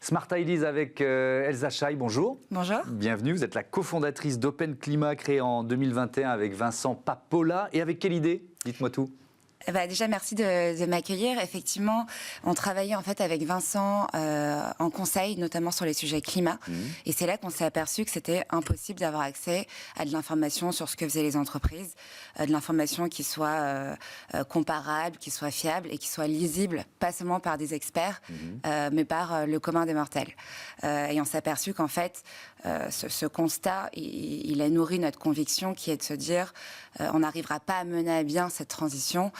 Smart Ideas avec Elsa Chaille, bonjour. Bonjour. Bienvenue, vous êtes la cofondatrice d'Open Climat, créée en 2021 avec Vincent Papola. Et avec quelle idée? Dites-moi tout. Déjà, merci de m'accueillir. Effectivement, on travaillait en fait avec Vincent en conseil, notamment sur les sujets climat. Et c'est là qu'on s'est aperçu que c'était impossible d'avoir accès à de l'information sur ce que faisaient les entreprises, de l'information qui soit comparable, qui soit fiable et qui soit lisible, pas seulement par des experts, mais par le commun des mortels. Et on s'est aperçu qu'en fait, ce constat, il a nourri notre conviction qui est de se dire on n'arrivera pas à mener à bien cette transition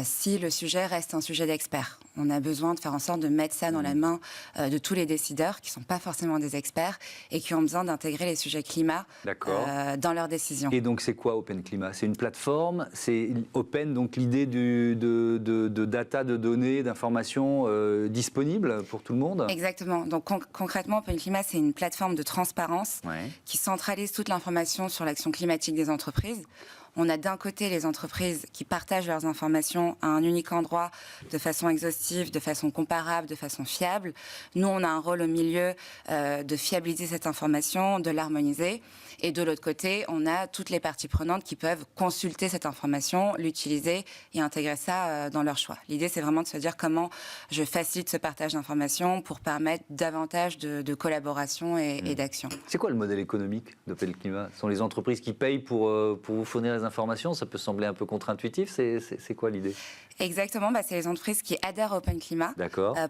si le sujet reste un sujet d'experts. On a besoin de faire en sorte de mettre ça dans la main de tous les décideurs qui ne sont pas forcément des experts et qui ont besoin d'intégrer les sujets climat dans leurs décisions. Et donc c'est quoi Open Climat? C'est une plateforme, c'est Open, donc l'idée de data, de données, d'informations disponibles pour tout le monde? Exactement. Donc concrètement, Open Climat, c'est une plateforme de transparence qui centralise toute l'information sur l'action climatique des entreprises. On a d'un côté les entreprises qui partagent leurs informations à un unique endroit de façon exhaustive, de façon comparable, de façon fiable. Nous, on a un rôle au milieu de fiabiliser cette information, de l'harmoniser. Et de l'autre côté, on a toutes les parties prenantes qui peuvent consulter cette information, l'utiliser et intégrer ça dans leur choix. L'idée, c'est vraiment de se dire comment je facilite ce partage d'informations pour permettre davantage de collaboration et d'action. C'est quoi le modèle économique d'Open Climat? Ce sont les entreprises qui payent pour vous fournir les informations? Ça peut sembler un peu contre-intuitif. C'est quoi l'idée? Exactement, c'est les entreprises qui adhèrent à Open Climat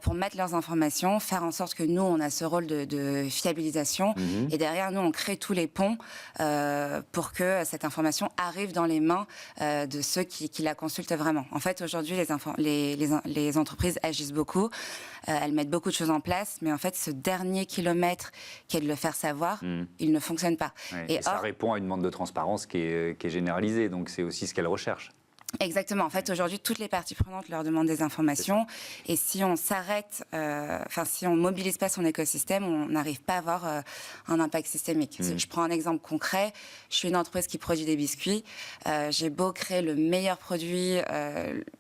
pour mettre leurs informations, faire en sorte que nous, on a ce rôle de fiabilisation. Et derrière, nous, on crée tous les ponts pour que cette information arrive dans les mains de ceux qui la consultent vraiment. En fait, aujourd'hui, les entreprises agissent beaucoup, elles mettent beaucoup de choses en place, mais en fait, ce dernier kilomètre qui est de le faire savoir, il ne fonctionne pas. Et ça répond à une demande de transparence qui est généralisée, donc c'est aussi ce qu'elles recherchent. Exactement. En fait, aujourd'hui, toutes les parties prenantes leur demandent des informations. Et si on s'arrête, si on mobilise pas son écosystème, on n'arrive pas à avoir un impact systémique. Je prends un exemple concret. Je suis une entreprise qui produit des biscuits. J'ai beau créer le meilleur produit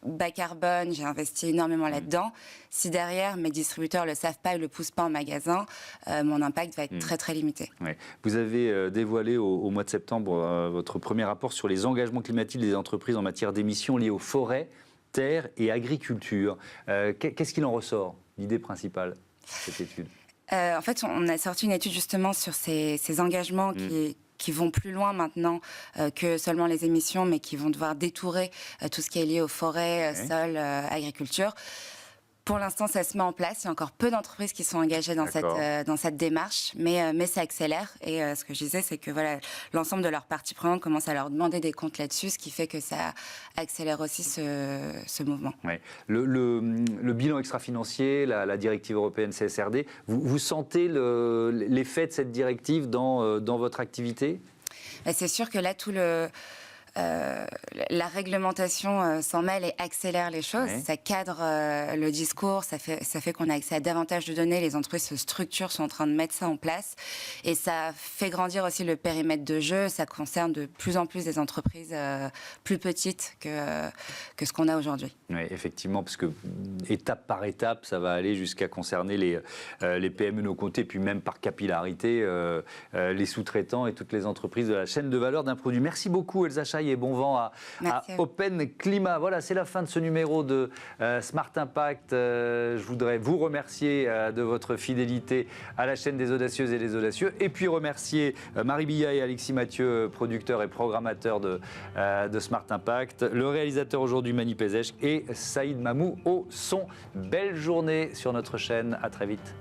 bas carbone, j'ai investi énormément là-dedans. Si derrière, mes distributeurs le savent pas et le poussent pas en magasin, mon impact va être très, très limité. Ouais. Vous avez dévoilé au mois de septembre votre premier rapport sur les engagements climatiques des entreprises en matière d'émissions liées aux forêts, terres et agriculture. Qu'est-ce qu'il en ressort, l'idée principale de cette étude? En fait, on a sorti une étude justement sur ces engagements qui vont plus loin maintenant que seulement les émissions, mais qui vont devoir détourer tout ce qui est lié aux forêts, sols, agriculture. Pour l'instant, ça se met en place. Il y a encore peu d'entreprises qui sont engagées dans cette démarche, mais ça accélère. Et ce que je disais, c'est que l'ensemble de leurs parties prenantes commencent à leur demander des comptes là-dessus, ce qui fait que ça accélère aussi ce mouvement. Ouais. Le bilan extra-financier, la directive européenne CSRD, vous sentez l'effet de cette directive dans votre activité? C'est sûr que là, la réglementation s'en mêle et accélère les choses. Ça cadre le discours, ça fait qu'on a accès à davantage de données. Les entreprises se structurent, sont en train de mettre ça en place. Et ça fait grandir aussi le périmètre de jeu. Ça concerne de plus en plus des entreprises plus petites que ce qu'on a aujourd'hui. Oui, effectivement, parce que étape par étape, ça va aller jusqu'à concerner les PME non cotées, puis même par capillarité, les sous-traitants et toutes les entreprises de la chaîne de valeur d'un produit. Merci beaucoup, Elsa Chaille, et bon vent à Open Climat. Voilà, c'est la fin de ce numéro de Smart Impact. Je voudrais vous remercier de votre fidélité à la chaîne des audacieuses et des audacieux, et puis remercier Marie Billat et Alexis Mathieu, producteurs et programmateurs de Smart Impact, le réalisateur aujourd'hui Mani Pezech et Saïd Mamou au son. Belle journée sur notre chaîne, à très vite.